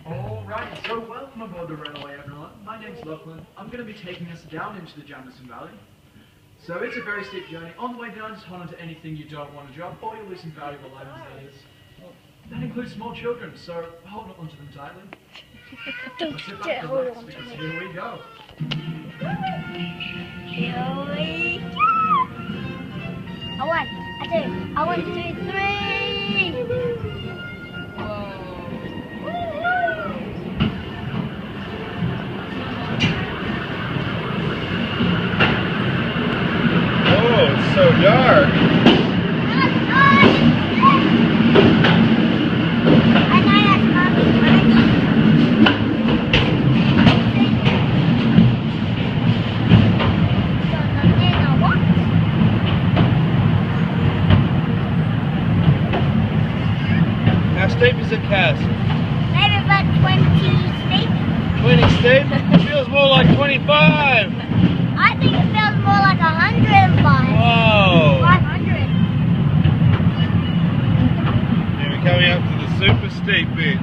Alright, so welcome aboard the railway, everyone. My name's Lachlan. I'm going to be taking us down into the Jamison Valley. So it's a very steep journey. On the way down, just hold on to anything you don't want to drop, or you'll lose some valuable items, that is. That includes small children, so hold on to them tightly. Let's sit back and relax, because here we go. Here we go! A one, a two, a 1, 2, 3! It's so dark. How steep is the castle? Maybe about 20 steep. 20 steep? It feels more like 25. I think it feels more like 105. Whoa. 500. Yeah, we're coming up to the super steep bit.